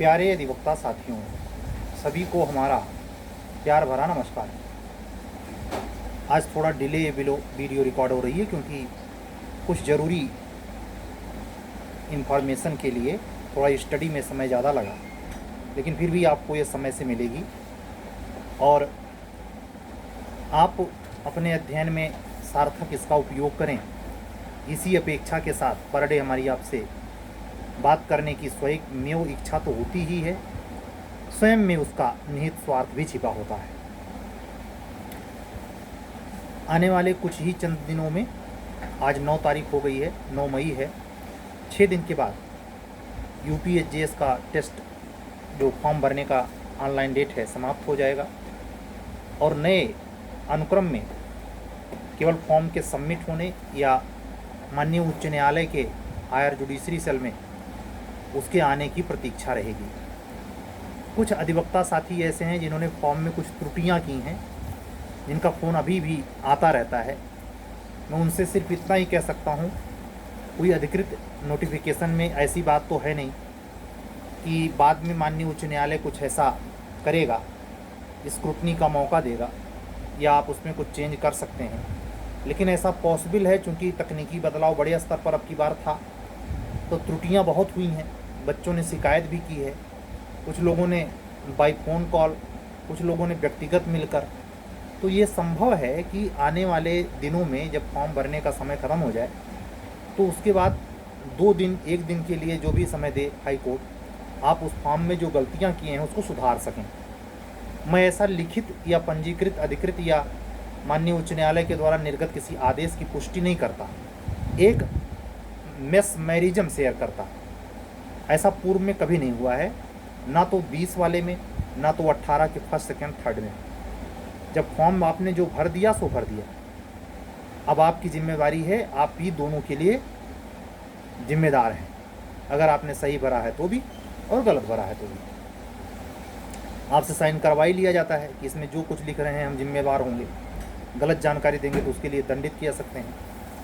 प्यारे अधिवक्ता साथियों, सभी को हमारा प्यार भरा नमस्कार। आज थोड़ा डिले वीडियो रिकॉर्ड हो रही है क्योंकि कुछ ज़रूरी इन्फॉर्मेशन के लिए थोड़ा स्टडी में समय ज़्यादा लगा, लेकिन फिर भी आपको ये समय से मिलेगी और आप अपने अध्ययन में सार्थक इसका उपयोग करें। इसी अपेक्षा के साथ पर डे हमारी आपसे बात करने की स्वयं इच्छा तो होती ही है, स्वयं में उसका निहित स्वार्थ भी छिपा होता है। आने वाले कुछ ही चंद दिनों में, आज 9 तारीख हो गई है, 9 मई है, 6 दिन के बाद यूपीएसजीएस का टेस्ट जो फॉर्म भरने का ऑनलाइन डेट है समाप्त हो जाएगा और नए अनुक्रम में केवल फॉर्म के सबमिट होने या माननीय उच्च न्यायालय के हायर जुडिशरी सेल में उसके आने की प्रतीक्षा रहेगी। कुछ अधिवक्ता साथी ऐसे हैं जिन्होंने फॉर्म में कुछ त्रुटियां की हैं, जिनका फ़ोन अभी भी आता रहता है। मैं उनसे सिर्फ इतना ही कह सकता हूं, कोई अधिकृत नोटिफिकेशन में ऐसी बात तो है नहीं कि बाद में माननीय उच्च न्यायालय कुछ ऐसा करेगा, स्क्रूटनी का मौका देगा या आप उसमें कुछ चेंज कर सकते हैं। लेकिन ऐसा पॉसिबल है, चूँकि तकनीकी बदलाव बड़े स्तर पर अब की बार था, तो त्रुटियां बहुत हुई हैं। बच्चों ने शिकायत भी की है, कुछ लोगों ने बाई फ़ोन कॉल, कुछ लोगों ने व्यक्तिगत मिलकर। तो ये संभव है कि आने वाले दिनों में जब फॉर्म भरने का समय ख़त्म हो जाए तो उसके बाद 2 दिन, 1 दिन के लिए जो भी समय दे हाई कोर्ट, आप उस फॉर्म में जो गलतियां किए हैं उसको सुधार सकें। मैं ऐसा लिखित या पंजीकृत, अधिकृत या माननीय उच्च न्यायालय के द्वारा निर्गत किसी आदेश की पुष्टि नहीं करता, एक मैरिज्म शेयर करता। ऐसा पूर्व में कभी नहीं हुआ है, ना तो 20 वाले में, ना तो 18 के फर्स्ट, सेकंड, थर्ड में। जब फॉर्म आपने जो भर दिया सो भर दिया। अब आपकी जिम्मेवारी है, आप भी दोनों के लिए जिम्मेदार हैं। अगर आपने सही भरा है तो भी और गलत भरा है तो भी आपसे साइन करवाई लिया जाता है कि इसमें जो कुछ लिख रहे हैं हम जिम्मेवार होंगे। गलत जानकारी देंगे तो उसके लिए दंडित किया सकते हैं।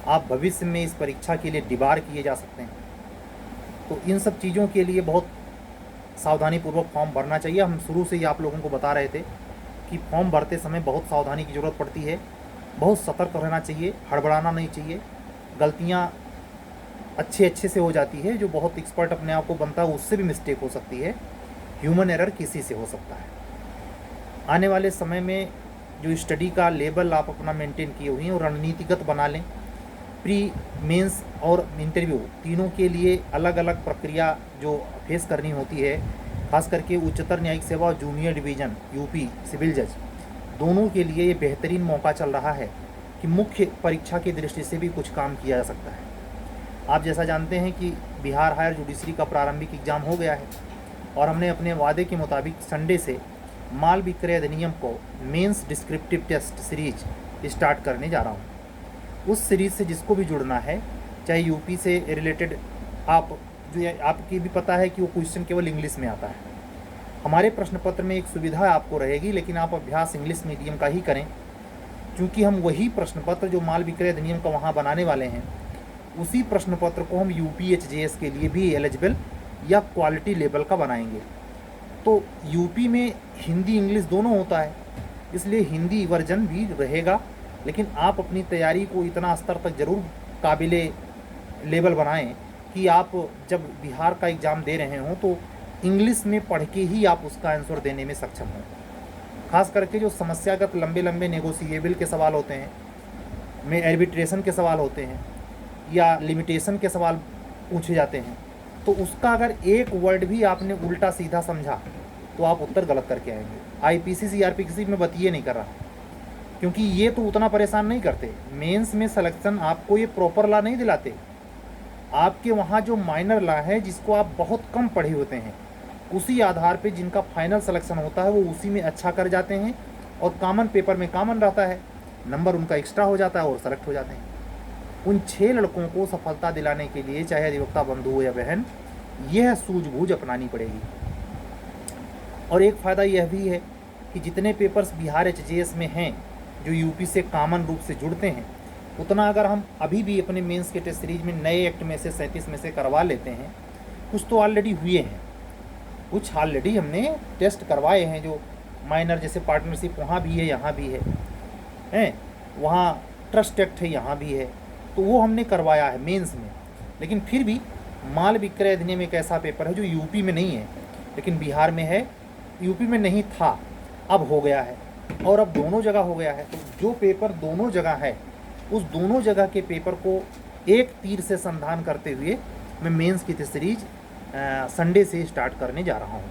आप भविष्य में इस परीक्षा के लिए डिबार किए जा सकते हैं। तो इन सब चीज़ों के लिए बहुत सावधानीपूर्वक फॉर्म भरना चाहिए। हम शुरू से ही आप लोगों को बता रहे थे कि फॉर्म भरते समय बहुत सावधानी की ज़रूरत पड़ती है, बहुत सतर्क रहना चाहिए, हड़बड़ाना नहीं चाहिए। गलतियाँ अच्छे से हो जाती है, जो बहुत एक्सपर्ट अपने आप को बनता है उससे भी मिस्टेक हो सकती है, ह्यूमन एरर किसी से हो सकता है। आने वाले समय में जो स्टडी का लेवल आप अपना मेंटेन किए हुए हैं और रणनीतिगत बना लें। प्री, मेंस और इंटरव्यू तीनों के लिए अलग अलग प्रक्रिया जो फेस करनी होती है, खास करके उच्चतर न्यायिक सेवा और जूनियर डिवीज़न यूपी सिविल जज, दोनों के लिए ये बेहतरीन मौका चल रहा है कि मुख्य परीक्षा की दृष्टि से भी कुछ काम किया जा सकता है। आप जैसा जानते हैं कि बिहार हायर जुडिशरी का प्रारंभिक एग्ज़ाम हो गया है और हमने अपने वादे के मुताबिक संडे से माल विक्रय अधिनियम को mains descriptive test series start करने जा रहा हूँ। उस सीरीज़ से जिसको भी जुड़ना है, चाहे यूपी से रिलेटेड, आपकी भी पता है कि वो क्वेश्चन केवल इंग्लिश में आता है। हमारे प्रश्न पत्र में एक सुविधा आपको रहेगी, लेकिन आप अभ्यास इंग्लिश मीडियम का ही करें, क्योंकि हम वही प्रश्न पत्र जो माल विक्रय अधिनियम का वहाँ बनाने वाले हैं, उसी प्रश्न पत्र को हम यूपीएचजीएस के लिए भी एलिजिबल या क्वालिटी लेवल का बनाएंगे। तो यूपी में हिंदी इंग्लिश दोनों होता है, इसलिए हिंदी वर्जन भी रहेगा। लेकिन आप अपनी तैयारी को इतना स्तर तक ज़रूर काबिले लेवल बनाएं कि आप जब बिहार का एग्ज़ाम दे रहे हों तो इंग्लिश में पढ़ के ही आप उसका आंसर देने में सक्षम हों। खास करके जो समस्यागत लंबे नेगोशिएबल के सवाल होते हैं, में आर्बिट्रेशन के सवाल होते हैं या लिमिटेशन के सवाल पूछे जाते हैं, तो उसका अगर एक वर्ड भी आपने उल्टा सीधा समझा तो आप उत्तर गलत करके आएंगे। आईपीसी सीआरपीसी में बतिए नहीं कर रहा, क्योंकि ये तो उतना परेशान नहीं करते। मेंस में सिलेक्शन आपको ये प्रॉपर लॉ नहीं दिलाते। आपके वहाँ जो माइनर लॉ है, जिसको आप बहुत कम पढ़े होते हैं, उसी आधार पे जिनका फाइनल सिलेक्शन होता है वो उसी में अच्छा कर जाते हैं और कॉमन पेपर में कॉमन रहता है, नंबर उनका एक्स्ट्रा हो जाता है और सेलेक्ट हो जाते हैं। उन 6 लड़कों को सफलता दिलाने के लिए, चाहे अधिवक्ता बंधु हो या बहन, यह सूझबूझ अपनानी पड़ेगी। और एक फ़ायदा यह भी है कि जितने पेपर्स बिहार एचजीएस में हैं जो यूपी से कॉमन रूप से जुड़ते हैं, उतना अगर हम अभी भी अपने मेंस के टेस्ट सीरीज में नए एक्ट में से 37 में से करवा लेते हैं, कुछ तो ऑलरेडी हुए हैं, कुछ ऑलरेडी हमने टेस्ट करवाए हैं, जो माइनर जैसे पार्टनरशिप वहाँ भी है, यहाँ भी है, हैं वहाँ ट्रस्ट एक्ट है, यहाँ भी है, तो वो हमने करवाया है मेंस में। लेकिन फिर भी माल विक्रय अधिनियम एक ऐसा पेपर है जो यूपी में नहीं है लेकिन बिहार में है, यूपी में नहीं था, अब हो गया है, और अब दोनों जगह हो गया है। तो जो पेपर दोनों जगह है, उस दोनों जगह के पेपर को एक तीर से संधान करते हुए मैं मेंस की सीरीज संडे से स्टार्ट करने जा रहा हूँ।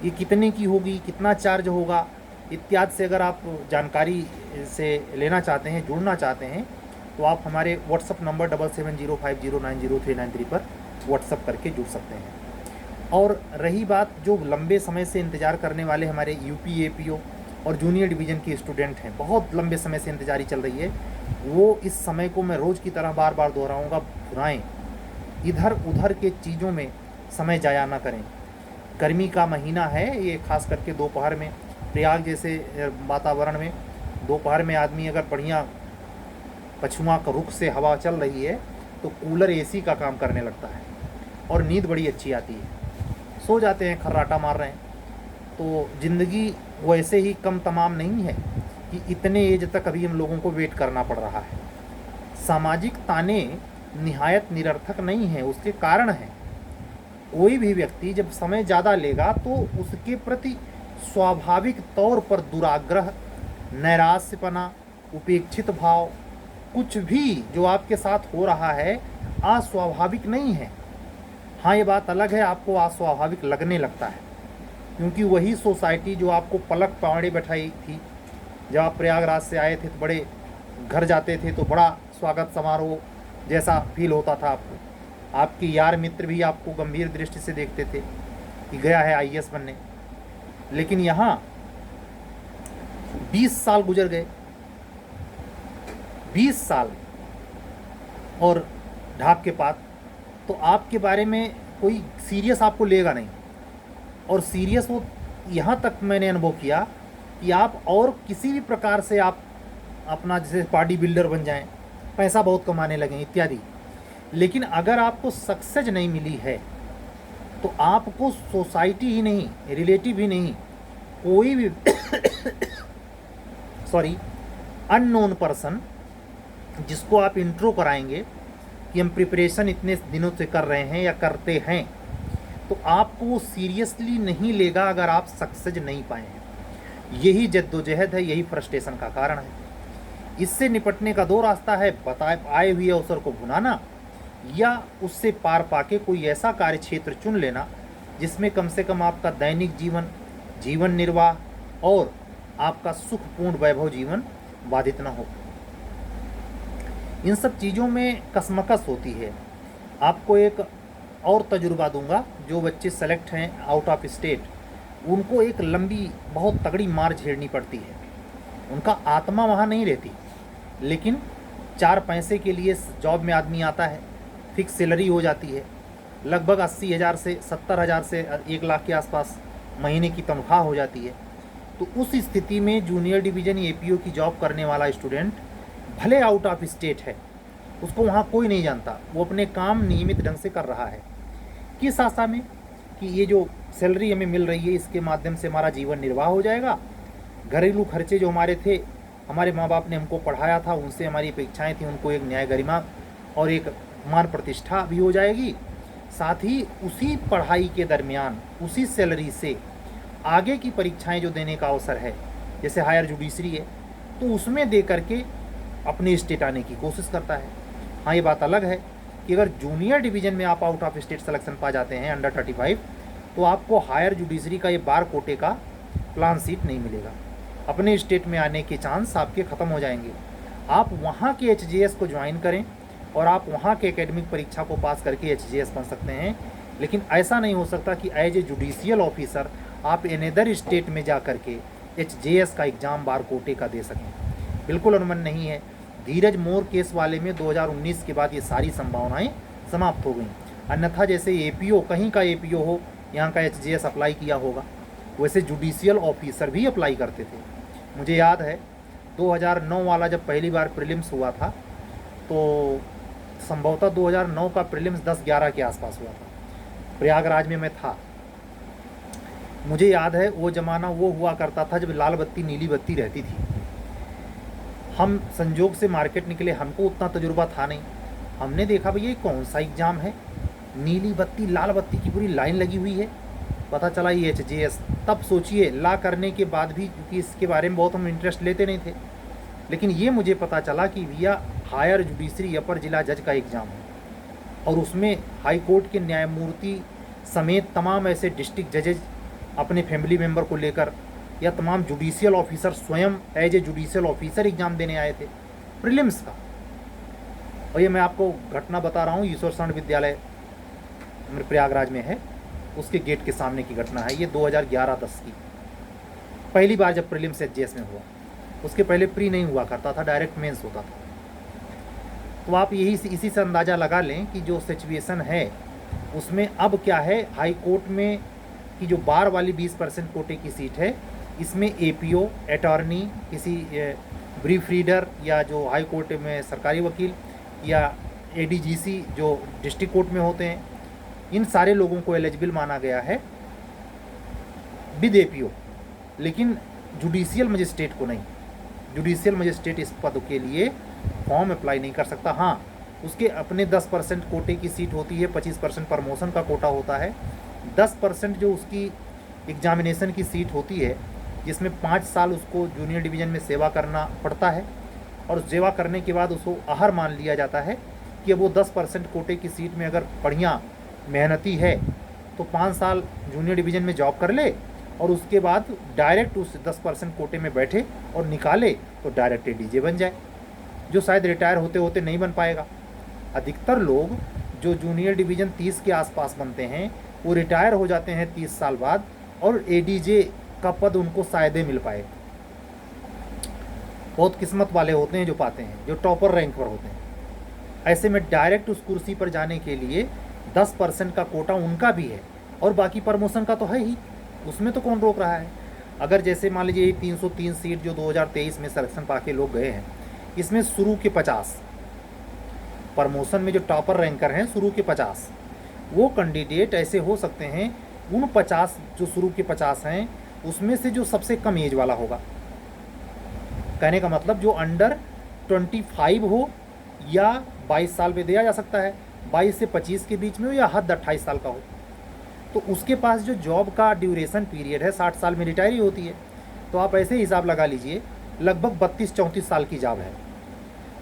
ये कितने की होगी, कितना चार्ज होगा इत्यादि से अगर आप जानकारी से लेना चाहते हैं, जुड़ना चाहते हैं, तो आप हमारे व्हाट्सअप नंबर 7705090393 पर व्हाट्सअप करके जुड़ सकते हैं। और रही बात जो लंबे समय से इंतज़ार करने वाले हमारे यूपी एपीओ और जूनियर डिवीज़न के स्टूडेंट हैं, बहुत लंबे समय से इंतजारी चल रही है, वो इस समय को मैं रोज़ की तरह बार बार दोहराऊँगा, भुनाएँ, इधर उधर के चीज़ों में समय जाया ना करें। गर्मी का महीना है ये, खास करके दोपहर में प्रयाग जैसे वातावरण में दोपहर में आदमी अगर बढ़िया पछुआ का रुख से हवा चल रही है तो कूलर एसी का काम करने लगता है और नींद बड़ी अच्छी आती है, सो जाते हैं, खर्राटा मार रहे हैं। तो ज़िंदगी वैसे ही कम तमाम नहीं है कि इतने एज तक अभी हम लोगों को वेट करना पड़ रहा है। सामाजिक ताने निहायत निरर्थक नहीं है, उसके कारण हैं। कोई भी व्यक्ति जब समय ज़्यादा लेगा तो उसके प्रति स्वाभाविक तौर पर दुराग्रह, नैराश्यपना, उपेक्षित भाव, कुछ भी जो आपके साथ हो रहा है अस्वाभाविक नहीं है। हाँ, ये बात अलग है, आपको अस्वाभाविक लगने लगता है, क्योंकि वही सोसाइटी जो आपको पलक पाड़े बैठाई थी, जब आप प्रयागराज से आए थे तो बड़े घर जाते थे तो बड़ा स्वागत समारोह जैसा फील होता था आपको, आपके यार मित्र भी आपको गंभीर दृष्टि से देखते थे कि गया है आईएएस बनने। लेकिन यहाँ 20 साल गुजर गए, 20 साल और ढाक के पात, तो आपके बारे में कोई सीरियस आपको लेगा नहीं। और सीरियस वो यहाँ तक मैंने अनुभव किया कि आप और किसी भी प्रकार से आप अपना जैसे बॉडी बिल्डर बन जाएं, पैसा बहुत कमाने लगें इत्यादि, लेकिन अगर आपको सक्सेस नहीं मिली है तो आपको सोसाइटी ही नहीं, रिलेटिव ही नहीं, कोई भी सॉरी अननोन पर्सन जिसको आप इंट्रो कराएंगे कि हम प्रिपरेशन इतने दिनों से कर रहे हैं या करते हैं, तो आपको वो सीरियसली नहीं लेगा अगर आप सक्सेस नहीं पाए हैं। यही जद्दोजहद है, यही फ्रस्ट्रेशन का कारण है। इससे निपटने का दो रास्ता है, आए हुए अवसर को भुनाना या उससे पार पाके कोई ऐसा कार्य क्षेत्र चुन लेना जिसमें कम से कम आपका दैनिक जीवन निर्वाह और आपका सुखपूर्ण वैभव जीवन बाधित न हो। इन सब चीज़ों में कसमकस होती है। आपको एक और तजुर्बा दूंगा, जो बच्चे सेलेक्ट हैं आउट ऑफ स्टेट, उनको एक लंबी बहुत तगड़ी मार झेलनी पड़ती है। उनका आत्मा वहाँ नहीं रहती, लेकिन 4 पैसे के लिए जॉब में आदमी आता है, फिक्स सैलरी हो जाती है, लगभग 80,000 से 70,000 से 1 लाख के आसपास महीने की तनख्वाह हो जाती है। तो उस स्थिति में जूनियर डिवीज़न एपीओ की जॉब करने वाला स्टूडेंट भले आउट ऑफ स्टेट है, उसको वहाँ कोई नहीं जानता, वो अपने काम नियमित ढंग से कर रहा है, किस आशा में कि ये जो सैलरी हमें मिल रही है इसके माध्यम से हमारा जीवन निर्वाह हो जाएगा, घरेलू खर्चे जो हमारे थे, हमारे माँ बाप ने हमको पढ़ाया था, उनसे हमारी अपेक्षाएं थी, उनको एक न्याय गरिमा और एक मान प्रतिष्ठा भी हो जाएगी। साथ ही उसी पढ़ाई के दरमियान उसी सैलरी से आगे की परीक्षाएं जो देने का अवसर है, जैसे हायर जुडिशरी है, तो उसमें दे करके अपने स्टेट आने की कोशिश करता है। हाँ, ये बात अलग है कि अगर जूनियर डिवीज़न में आप आउट ऑफ स्टेट सिलेक्शन पा जाते हैं अंडर 35, तो आपको हायर जुडिशरी का ये बार कोटे का प्लान सीट नहीं मिलेगा, अपने स्टेट में आने के चांस आपके ख़त्म हो जाएंगे। आप वहाँ के एचजीएस को ज्वाइन करें और आप वहाँ के एकेडमिक परीक्षा को पास करके एचजीएस बन सकते हैं, लेकिन ऐसा नहीं हो सकता कि एज ए जुडिशियल ऑफिसर आप अनदर स्टेट में जा करके एचजीएस का एग्ज़ाम बार कोटे का दे सकें। बिल्कुल अनुमान नहीं है। धीरज मोर केस वाले में 2019 के बाद ये सारी संभावनाएं समाप्त हो गई। अन्यथा जैसे एपीओ, कहीं का एपीओ हो, यहाँ का एचजीएस अप्लाई किया होगा, वैसे जुडिशियल ऑफिसर भी अप्लाई करते थे। मुझे याद है 2009 वाला जब पहली बार प्रीलिम्स हुआ था, तो संभवतः 2009 का प्रीलिम्स 10-11 के आसपास हुआ था। प्रयागराज में मैं था, मुझे याद है वो ज़माना वो हुआ करता था जब लाल बत्ती नीली बत्ती रहती थी। हम संजोग से मार्केट निकले, हमको उतना तजुर्बा था नहीं। हमने देखा भैया ये कौन सा एग्ज़ाम है, नीली बत्ती लाल बत्ती की पूरी लाइन लगी हुई है। पता चला ये HJS। तब सोचिए ला करने के बाद भी, क्योंकि इसके बारे में बहुत हम इंटरेस्ट लेते नहीं थे, लेकिन ये मुझे पता चला कि भैया हायर जुडिशरी अपर जिला जज का एग्ज़ाम है और उसमें हाई कोर्ट के न्यायमूर्ति समेत तमाम ऐसे डिस्ट्रिक्ट जजेज अपने फैमिली मेम्बर को लेकर या तमाम जुडिशियल ऑफिसर स्वयं as a judicial officer exam देने आए थे प्रीलिम्स का। और ये मैं आपको घटना बता रहा हूँ, ईश्वर शरण विद्यालय हमारे प्रयागराज में है, उसके गेट के सामने की घटना है। ये 2011-10 की पहली बार जब प्रीलिम्स HJS में हुआ। उसके पहले प्री नहीं हुआ करता था, डायरेक्ट मेंस होता था। तो आप इसी से अंदाज़ा लगा लें कि जो सिचुएशन है उसमें अब क्या है। हाई कोर्ट में की जो बार वाली 20% कोटे की सीट है, इसमें APO, अटॉर्नी, किसी ब्रीफ रीडर या जो हाई कोर्ट में सरकारी वकील या ADGC जो डिस्ट्रिक्ट कोर्ट में होते हैं, इन सारे लोगों को एलिजिबल माना गया है विद APO, लेकिन जुडिशियल मजिस्ट्रेट को नहीं। जुडिशियल मजिस्ट्रेट इस पद के लिए फॉर्म अप्लाई नहीं कर सकता। हाँ, उसके अपने 10% कोटे की सीट होती है, 25% प्रमोशन का कोटा होता है, 10% जो उसकी एग्जामिनेशन की सीट होती है, जिसमें 5 साल उसको जूनियर डिवीज़न में सेवा करना पड़ता है और सेवा करने के बाद उसको आहर मान लिया जाता है कि अब वो 10% कोटे की सीट में अगर बढ़िया मेहनती है तो 5 साल जूनियर डिवीज़न में जॉब कर ले और उसके बाद डायरेक्ट उस 10% कोटे में बैठे और निकाले तो डायरेक्ट ADJ बन जाए, जो शायद रिटायर होते होते नहीं बन पाएगा। अधिकतर लोग जो जूनियर डिवीज़न 30 के आसपास बनते हैं वो रिटायर हो जाते हैं 30 साल बाद और ADJ का पद उनको शायद ही मिल पाए। बहुत किस्मत वाले होते हैं जो पाते हैं, जो टॉपर रैंक पर होते हैं। ऐसे में डायरेक्ट उस कुर्सी पर जाने के लिए 10% का कोटा उनका भी है और बाकी प्रमोशन का तो है ही, उसमें तो कौन रोक रहा है। अगर जैसे मान लीजिए 303 सीट जो 2023 में सिलेक्शन पाके लोग गए हैं, इसमें शुरू के 50 प्रमोशन में जो टॉपर रैंकर हैं, शुरू के 50 वो कैंडिडेट ऐसे हो सकते हैं, उन 50 जो शुरू के 50 हैं उसमें से जो सबसे कम एज वाला होगा। कहने का मतलब जो अंडर 25 हो या 22 साल पे दिया जा सकता है, 22 से 25 के बीच में हो या हद 28 साल का हो, तो उसके पास जो जॉब का ड्यूरेशन पीरियड है 60 साल में रिटायरी होती है। तो आप ऐसे हिसाब लगा लीजिए लगभग 32-34 साल की जॉब है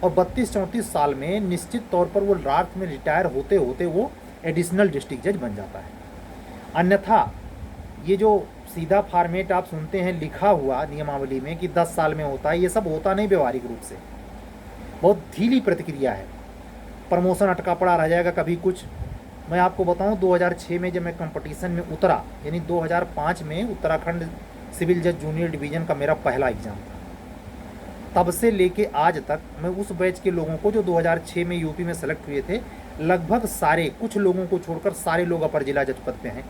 और 32-34 साल में निश्चित तौर पर वो रात में रिटायर होते होते वो एडिशनल डिस्ट्रिक्ट जज बन जाता है। अन्यथा ये जो सीधा फॉर्मेट आप सुनते हैं लिखा हुआ नियमावली में कि 10 साल में होता है, ये सब होता नहीं व्यवहारिक रूप से। बहुत धीमी प्रतिक्रिया है, प्रमोशन अटका पड़ा रह जाएगा कभी कुछ। मैं आपको बताऊं 2006 में जब मैं कंपटीशन में उतरा, यानी 2005 में उत्तराखंड सिविल जज जूनियर डिवीज़न का मेरा पहला एग्ज़ाम था, तब से लेके आज तक मैं उस बैच के लोगों को जो 2006 में यूपी में सेलेक्ट हुए थे, लगभग सारे, कुछ लोगों को छोड़कर सारे लोग अपर जिला जज पद पे हैं।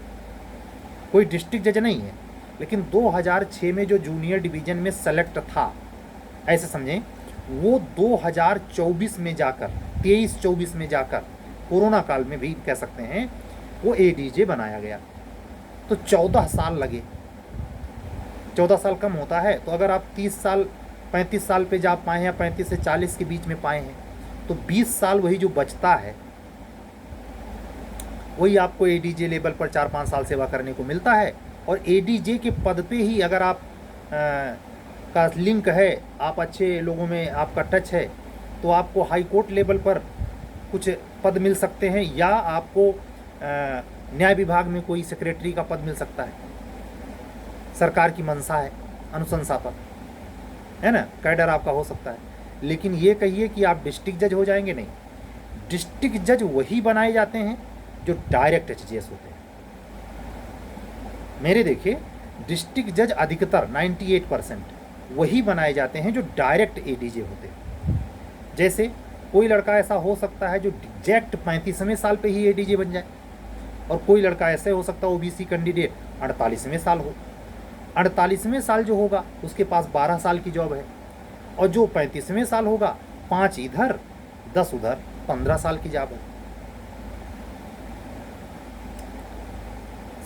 कोई डिस्ट्रिक्ट जज नहीं है, लेकिन 2006 में जो जूनियर डिवीज़न में सेलेक्ट था, ऐसे समझें वो 2024 में जाकर 23-24 में जाकर कोरोना काल में भी कह सकते हैं वो ADJ बनाया गया। तो 14 साल लगे। 14 साल कम होता है, तो अगर आप 30 साल 35 साल पे जा पाए हैं, 35 से 40 के बीच में पाए हैं, तो 20 साल वही जो बचता है वही आपको ADJ लेवल पर 4-5 साल सेवा करने को मिलता है। और ADJ के पद पे ही अगर आप का लिंक है, आप अच्छे लोगों में आपका टच है, तो आपको हाई कोर्ट लेवल पर कुछ पद मिल सकते हैं या आपको न्याय विभाग में कोई सेक्रेटरी का पद मिल सकता है। सरकार की मंशा है अनुशंसा पर, है ना, कैडर आपका हो सकता है। लेकिन ये कहिए कि आप डिस्ट्रिक्ट जज हो जाएंगे, नहीं। डिस्ट्रिक्ट जज वही बनाए जाते हैं जो डायरेक्ट HJS होते हैं। मेरे देखिए डिस्ट्रिक्ट जज अधिकतर 98% वही बनाए जाते हैं जो डायरेक्ट ADJ होते हैं। जैसे कोई लड़का ऐसा हो सकता है जो एग्जैक्ट 35वें साल पे ही ADJ बन जाए, और कोई लड़का ऐसे हो सकता है OBC कैंडिडेट 48वें साल हो। 48वें साल जो होगा उसके पास 12 साल की जॉब है, और जो 35वें साल होगा 5 इधर 10 उधर 15 साल की जॉब है।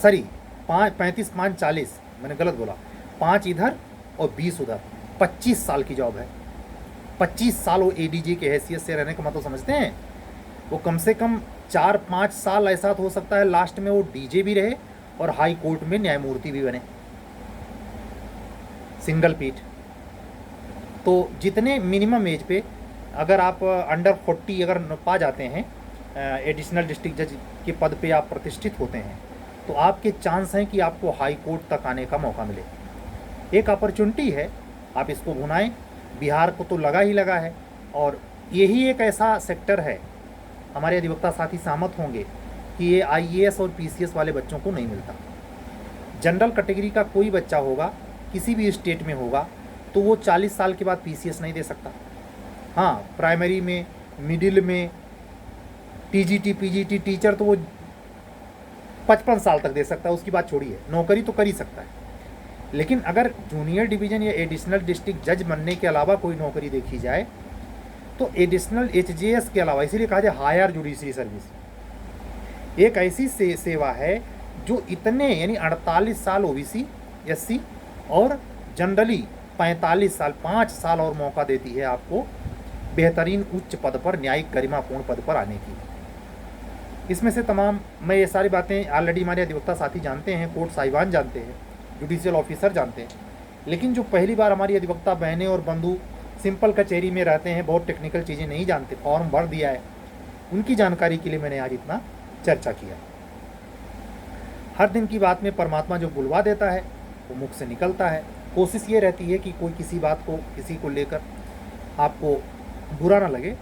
सॉरी 35 5 40, मैंने गलत बोला, 5 इधर और 20 उधर, 25 साल की जॉब है। 25 साल वो एडीजी के हैसियत से रहने का मतलब समझते हैं। वो कम से कम 4-5 साल ऐसा हो सकता है लास्ट में वो डीजे भी रहे और हाई कोर्ट में न्यायमूर्ति भी बने, सिंगल पीठ। तो जितने मिनिमम एज पे अगर आप अंडर 40 अगर पा जाते हैं, एडिशनल डिस्ट्रिक्ट जज के पद पे आप प्रतिष्ठित होते हैं, तो आपके चांस हैं कि आपको हाई कोर्ट तक आने का मौका मिले। एक अपॉर्चुनिटी है, आप इसको भुनाएं। बिहार को तो लगा ही लगा है, और यही एक ऐसा सेक्टर है, हमारे अधिवक्ता साथी सहमत होंगे कि ये आईएएस और पीसीएस वाले बच्चों को नहीं मिलता। जनरल कैटेगरी का कोई बच्चा होगा, किसी भी स्टेट में होगा, तो वो 40 साल के बाद पीसीएस नहीं दे सकता। हाँ, प्राइमरी में, मिडिल में, टीजीटी पीजीटी टीचर तो वो 55 साल तक दे सकता है, उसकी बात छोड़िए, नौकरी तो कर ही सकता है। लेकिन अगर जूनियर डिवीज़न या एडिशनल डिस्ट्रिक्ट जज बनने के अलावा कोई नौकरी देखी जाए, तो एडिशनल एचजेएस के अलावा, इसीलिए कहा जाए हायर जुडिशरी सर्विस, एक ऐसी सेवा है जो इतने यानी 48 साल ओबीसी एससी और जनरली 45 साल, 5 साल और मौका देती है आपको बेहतरीन उच्च पद पर, न्यायिक गरिमापूर्ण पद पर आने की। इसमें से तमाम, मैं ये सारी बातें ऑलरेडी हमारे अधिवक्ता साथी जानते हैं, कोर्ट साहिबान जानते हैं, जुडिशियल ऑफिसर जानते हैं। लेकिन जो पहली बार हमारी अधिवक्ता बहनें और बंधु सिंपल कचहरी में रहते हैं, बहुत टेक्निकल चीज़ें नहीं जानते, फॉर्म भर दिया है, उनकी जानकारी के लिए मैंने आज इतना चर्चा किया। हर दिन की बात में परमात्मा जो बुलवा देता है वो मुख से निकलता है। कोशिश ये रहती है कि कोई किसी बात को, किसी को लेकर आपको बुरा ना लगे।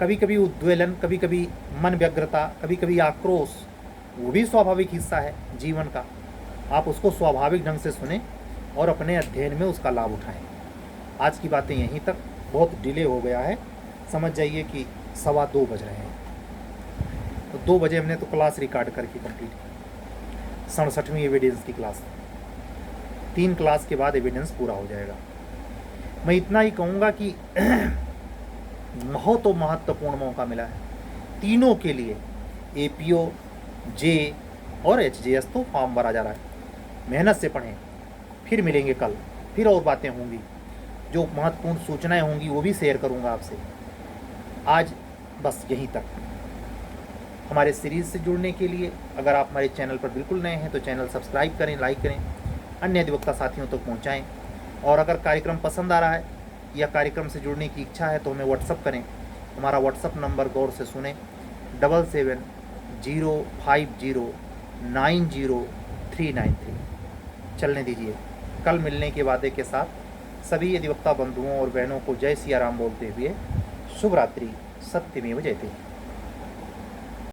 कभी कभी उद्वेलन, कभी कभी मन व्यग्रता, कभी कभी आक्रोश, वो भी स्वाभाविक हिस्सा है जीवन का। आप उसको स्वाभाविक ढंग से सुने और अपने अध्ययन में उसका लाभ उठाएं। आज की बातें यहीं तक, बहुत डिले हो गया है, समझ जाइए कि 2:15 बज रहे हैं। तो 2 बजे हमने तो क्लास रिकॉर्ड करके कंप्लीट की, 67वीं एविडेंस की क्लास। 3 क्लास के बाद एविडेंस पूरा हो जाएगा। मैं इतना ही कहूँगा कि बहुत महत्वपूर्ण मौका मिला है तीनों के लिए, एपीओ, जे और एचजेएस, तो फॉर्म भरा जा रहा है। मेहनत से पढ़ें, फिर मिलेंगे कल, फिर और बातें होंगी, जो महत्वपूर्ण सूचनाएं होंगी वो भी शेयर करूंगा आपसे। आज बस यहीं तक। हमारे सीरीज़ से जुड़ने के लिए अगर आप हमारे चैनल पर बिल्कुल नए हैं तो चैनल सब्सक्राइब करें, लाइक करें, अन्य अधिवक्ता साथियों तक पहुंचाएं। और अगर कार्यक्रम पसंद आ रहा है या कार्यक्रम से जुड़ने की इच्छा है तो हमें व्हाट्सअप करें। हमारा व्हाट्सअप नंबर गौर से सुने, 7705090393। चलने दीजिए। कल मिलने के वादे के साथ सभी अधिवक्ता बंधुओं और बहनों को जय सिया राम बोलते हुए शुभ रात्रि। सत्यमेव जयते।